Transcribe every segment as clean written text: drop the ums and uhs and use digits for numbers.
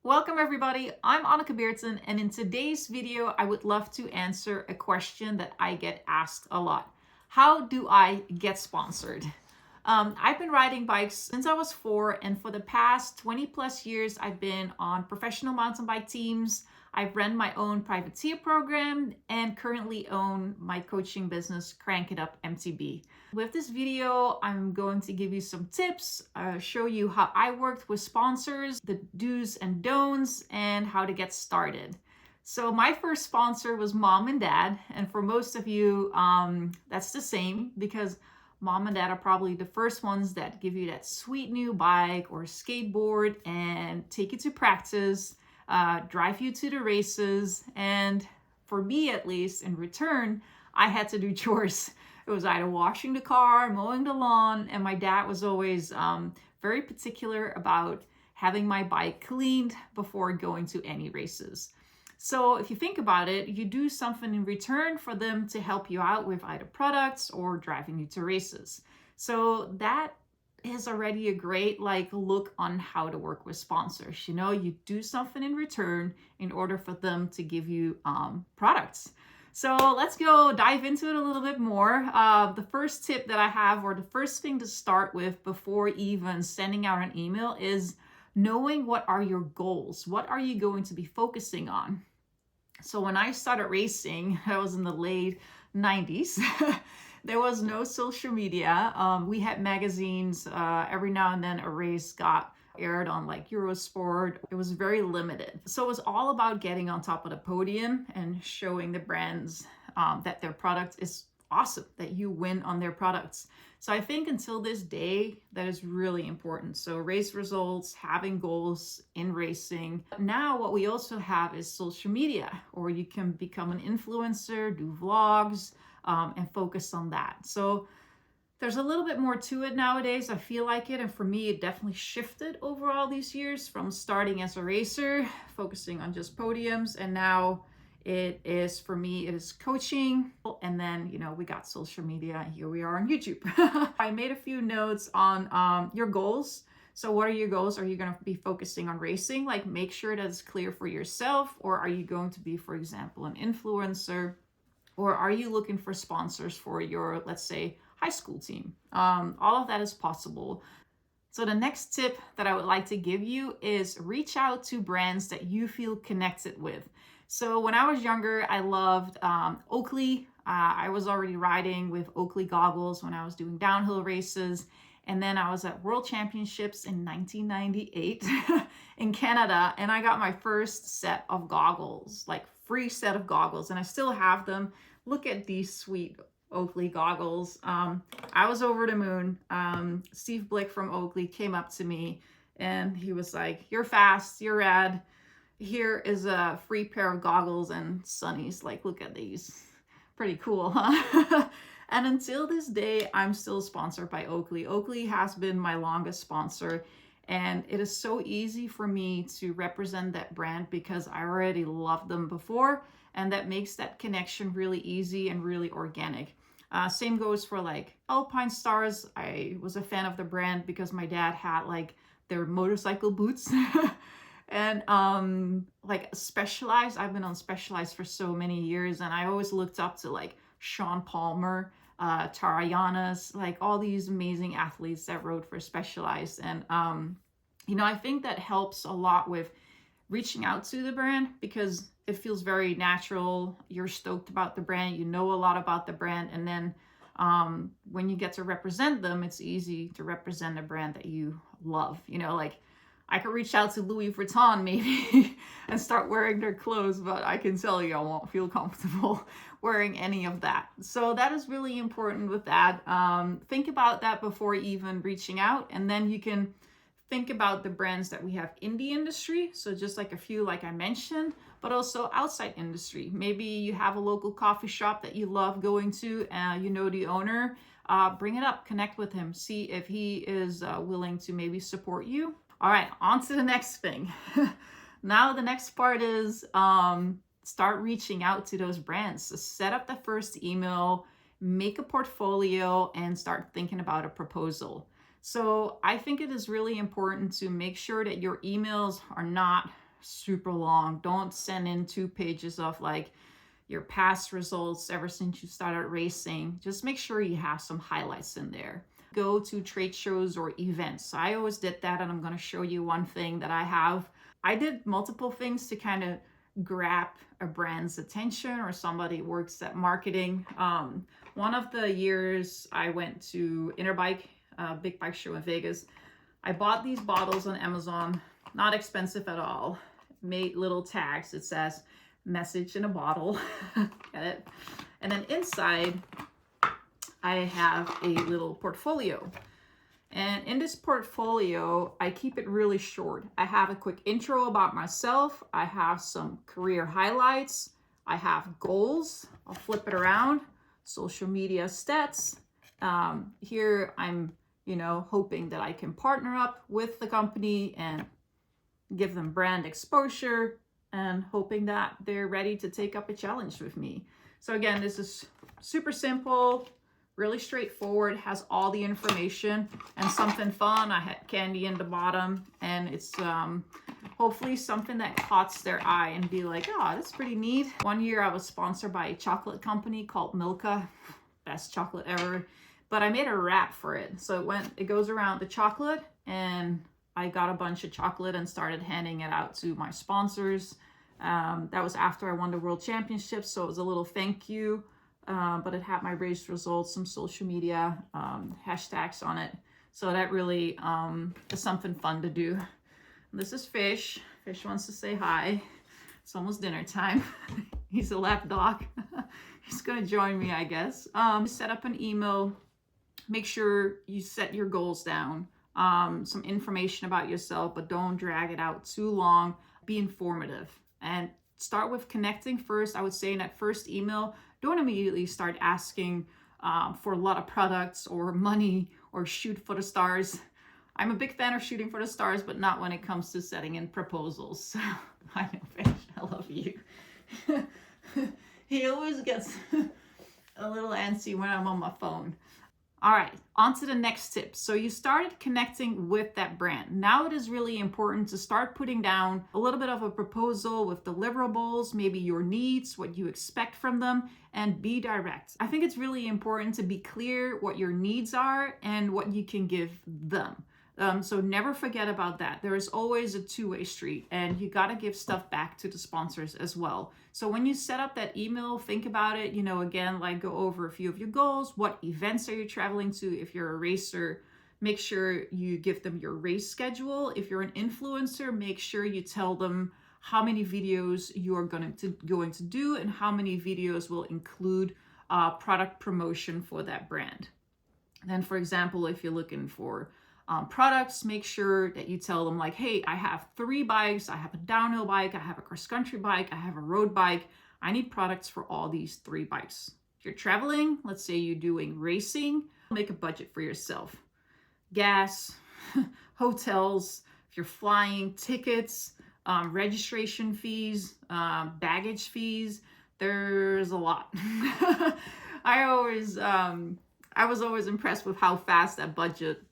Welcome everybody, I'm Anneke, and in today's video I would love to answer a question that I get asked a lot. How do I get sponsored? I've been riding bikes since I was 4, and for the past 20 plus years I've been on professional mountain bike teams. I've run my own privateer program and currently own my coaching business, Crank It Up MTB. With this video, I'm going to give you some tips, show you how I worked with sponsors, the do's and don'ts, and how to get started. So my first sponsor was mom and dad, and for most of you, that's the same because mom and dad are probably the first ones that give you that sweet new bike or skateboard and take you to practice, drive you to the races. And for me, at least, in return, I had to do chores. It was either washing the car, mowing the lawn, and my dad was always very particular about having my bike cleaned before going to any races. So if you think about it, you do something in return for them to help you out with either products or driving you to races. So that is already a great look on how to work with sponsors. You know, you do something in return in order for them to give you products. So let's go dive into it a little bit more. The first tip that I have, or the first thing to start with before even sending out an email, is knowing what are your goals. What are you going to be focusing on? So when I started racing, I was in the late 90s. There was no social media. We had magazines. Every now and then a race got aired on like Eurosport. It was very limited. So it was all about getting on top of the podium and showing the brands that their product is awesome, that you win on their products. So I think until this day, that is really important. So race results, having goals in racing. Now what we also have is social media, or you can become an influencer, do vlogs, and focus on that. So there's a little bit more to it nowadays. I feel like it. And for me, it definitely shifted over all these years from starting as a racer, focusing on just podiums. And now it is, for me, it is coaching. And then, you know, we got social media, and here we are on YouTube. I made a few notes on your goals. So what are your goals? Are you going to be focusing on racing? Like, make sure that it's clear for yourself. Or are you going to be, for example, an influencer? Or are you looking for sponsors for your, let's say, high school team? All of that is possible. So the next tip that I would like to give you is reach out to brands that you feel connected with. So when I was younger, I loved Oakley. I was already riding with Oakley goggles when I was doing downhill races. And then I was at World Championships in 1998 in Canada. And I got my first set of goggles, like free set of goggles. And I still have them. Look at these sweet Oakley goggles. I was over the moon. Steve Blick from Oakley came up to me and he was like, "You're fast, you're rad. Here is a free pair of goggles and sunnies. Like, look at these. Pretty cool, huh?" And until this day, I'm still sponsored by Oakley. Oakley has been my longest sponsor, and it is so easy for me to represent that brand because I already loved them before, and that makes that connection really easy and really organic. Same goes for like Alpine Stars. I was a fan of the brand because my dad had like their motorcycle boots. And like Specialized, I've been on Specialized for so many years, and I always looked up to like Sean Palmer, Tara Yanis, like all these amazing athletes that rode for Specialized. And you know, I think that helps a lot with reaching out to the brand because it feels very natural. You're stoked about the brand, you know a lot about the brand, and then when you get to represent them, it's easy to represent a brand that you love. You know, like I could reach out to Louis Vuitton maybe and start wearing their clothes, but I can tell you I won't feel comfortable wearing any of that. So that is really important with that. Think about that before even reaching out, and then you can think about the brands that we have in the industry. So just like a few, like I mentioned, but also outside industry. Maybe you have a local coffee shop that you love going to, you know the owner. Bring it up, connect with him, see if he is willing to maybe support you. All right, on to the next thing. Now the next part is start reaching out to those brands. So set up the first email, make a portfolio, and start thinking about a proposal. So I think it is really important to make sure that your emails are not super long. Don't send in 2 pages of like your past results ever since you started racing. Just make sure you have some highlights in there. Go to trade shows or events. So I always did that, and I'm going to show you one thing that I have. I did multiple things to kind of grab a brand's attention, or somebody works at marketing. One of the years I went to Interbike, big bike show in Vegas. I bought these bottles on Amazon, not expensive at all. Made little tags. It says message in a bottle. Get it? And then inside I have a little portfolio. And in this portfolio, I keep it really short. I have a quick intro about myself. I have some career highlights. I have goals. I'll flip it around. Social media stats. Here I'm, hoping that I can partner up with the company and give them brand exposure, and hoping that they're ready to take up a challenge with me. So again, this is super simple, really straightforward, has all the information and something fun. I had candy in the bottom, and it's hopefully something that caught their eye and be like, oh, that's pretty neat. One year I was sponsored by a chocolate company called Milka, best chocolate ever, but I made a wrap for it. So it goes around the chocolate, and I got a bunch of chocolate and started handing it out to my sponsors. That was after I won the World Championships, so it was a little thank you. But it had my race results, some social media hashtags on it. So that really is something fun to do. This is Fish. Fish wants to say hi. It's almost dinner time. He's a lap dog. He's gonna join me, I guess. Set up an email. Make sure you set your goals down. Some information about yourself, but don't drag it out too long. Be informative and start with connecting first. I would say in that first email, don't immediately start asking for a lot of products or money or shoot for the stars. I'm a big fan of shooting for the stars, but not when it comes to setting in proposals. I know, Fish, I love you. He always gets a little antsy when I'm on my phone. All right, on to the next tip. So you started connecting with that brand. Now it is really important to start putting down a little bit of a proposal with deliverables, maybe your needs, what you expect from them, and be direct. I think it's really important to be clear what your needs are and what you can give them. So never forget about that. There is always a two-way street, and you got to give stuff back to the sponsors as well. So when you set up that email, think about it, again, like go over a few of your goals. What events are you traveling to? If you're a racer, make sure you give them your race schedule. If you're an influencer, make sure you tell them how many videos you are going to do and how many videos will include product promotion for that brand. Then, for example, if you're looking for products, make sure that you tell them like, hey, I have 3 bikes. I have a downhill bike. I have a cross-country bike. I have a road bike. I need products for all these 3 bikes. If you're traveling, let's say you're doing racing, make a budget for yourself. Gas, hotels, if you're flying, tickets, registration fees, baggage fees, there's a lot. I was always impressed with how fast that budget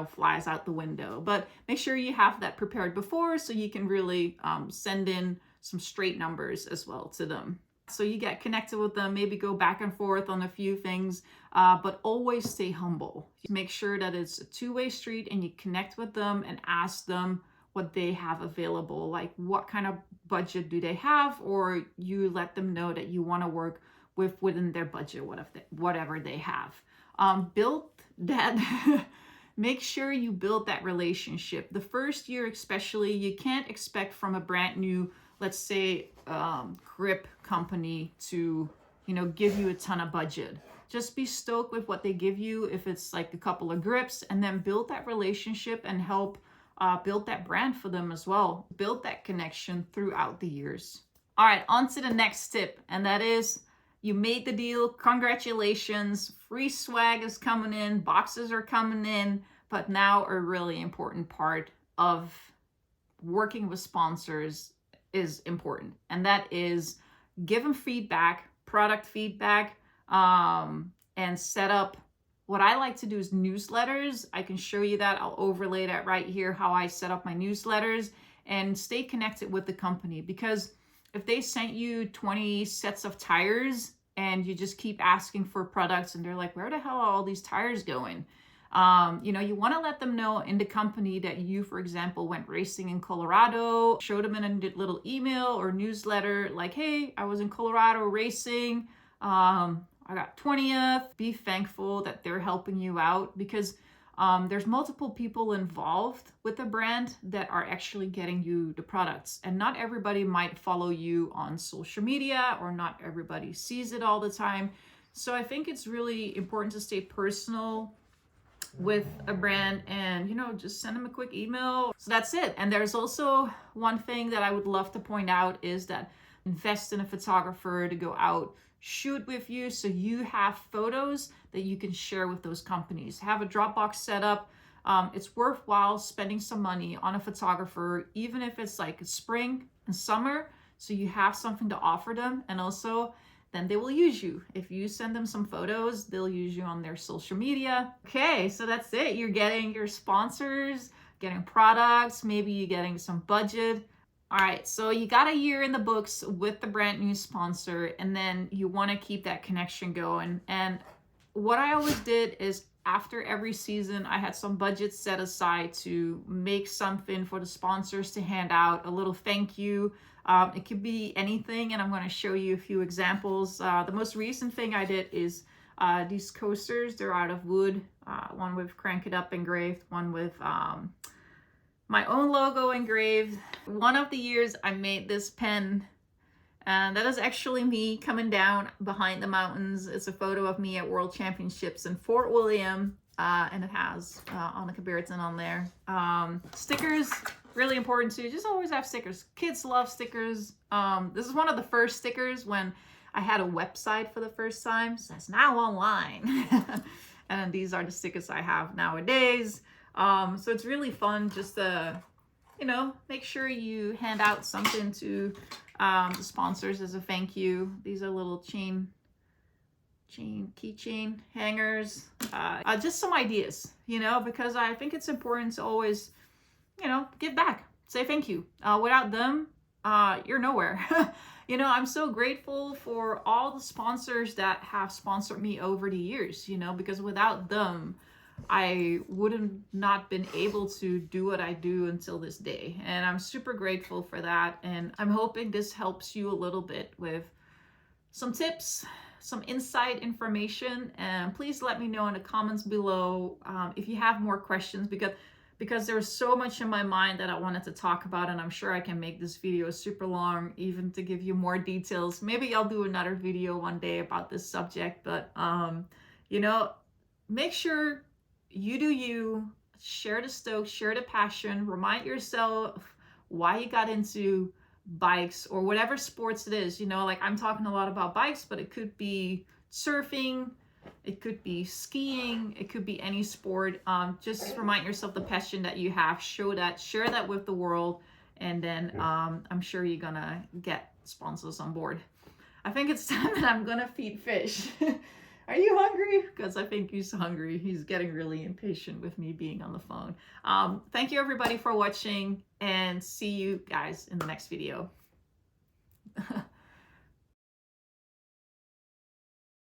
flies out the window. But make sure you have that prepared before so you can really send in some straight numbers as well to them. So you get connected with them, maybe go back and forth on a few things, but always stay humble. Make sure that it's a two-way street and you connect with them and ask them what they have available, like what kind of budget do they have, or you let them know that you want to work within their budget, whatever they have. Build that. Make sure you build that relationship. The first year especially, you can't expect from a brand new, let's say, grip company to, give you a ton of budget. Just be stoked with what they give you, if it's like a couple of grips, and then build that relationship and help build that brand for them as well. Build that connection throughout the years. All right, on to the next tip, and that is, you made the deal. Congratulations. Free swag is coming in. Boxes are coming in. But now a really important part of working with sponsors is important. And that is give them feedback, product feedback, and set up. What I like to do is newsletters. I can show you that. I'll overlay that right here, how I set up my newsletters. and stay connected with the company, because if they sent you 20 sets of tires and you just keep asking for products and they're like, where the hell are all these tires going? You want to let them know in the company that you, for example, went racing in Colorado, show them in a little email or newsletter like, hey, I was in Colorado racing. I got 20th. Be thankful that they're helping you out, because there's multiple people involved with the brand that are actually getting you the products. And not everybody might follow you on social media, or not everybody sees it all the time. So I think it's really important to stay personal with a brand and, just send them a quick email. So that's it. And there's also one thing that I would love to point out is that invest in a photographer to go out, shoot with you, so you have photos that you can share with those companies. Have a Dropbox set up. It's worthwhile spending some money on a photographer, even if it's like spring and summer, so you have something to offer them. And also, then they will use you. If you send them some photos, they'll use you on their social media. Okay, so that's it. You're getting your sponsors, getting products, maybe you're getting some budget. All right, so you got a year in the books with the brand new sponsor, and then you want to keep that connection going. And what I always did is, after every season, I had some budget set aside to make something for the sponsors to hand out, a little thank you. It could be anything, and I'm going to show you a few examples. The most recent thing I did is these coasters. They're out of wood, one with Crank It Up engraved, one with my own logo engraved. One of the years I made this pen, and that is actually me coming down behind the mountains. It's a photo of me at World Championships in Fort William, and it has Anneke Beerten on there. Stickers, really important too. Just always have stickers. Kids love stickers. This is one of the first stickers when I had a website for the first time. So it's now online. And these are the stickers I have nowadays. So it's really fun just to, make sure you hand out something to the sponsors as a thank you. These are little keychain hangers. Just some ideas, because I think it's important to always, give back, say thank you. Without them, you're nowhere. I'm so grateful for all the sponsors that have sponsored me over the years, because without them, I would have not been able to do what I do until this day. And I'm super grateful for that. And I'm hoping this helps you a little bit with some tips, some inside information. And please let me know in the comments below if you have more questions, because there's so much in my mind that I wanted to talk about, and I'm sure I can make this video super long, even to give you more details. Maybe I'll do another video one day about this subject, but make sure you do you, share the stoke, share the passion, remind yourself why you got into bikes or whatever sports it is. Like I'm talking a lot about bikes, but it could be surfing, it could be skiing, it could be any sport. Just remind yourself the passion that you have, share that with the world, and then I'm sure you're gonna get sponsors on board. I think it's time that I'm gonna feed fish. Are you hungry? Because I think he's hungry. He's getting really impatient with me being on the phone. Thank you everybody for watching, and see you guys in the next video.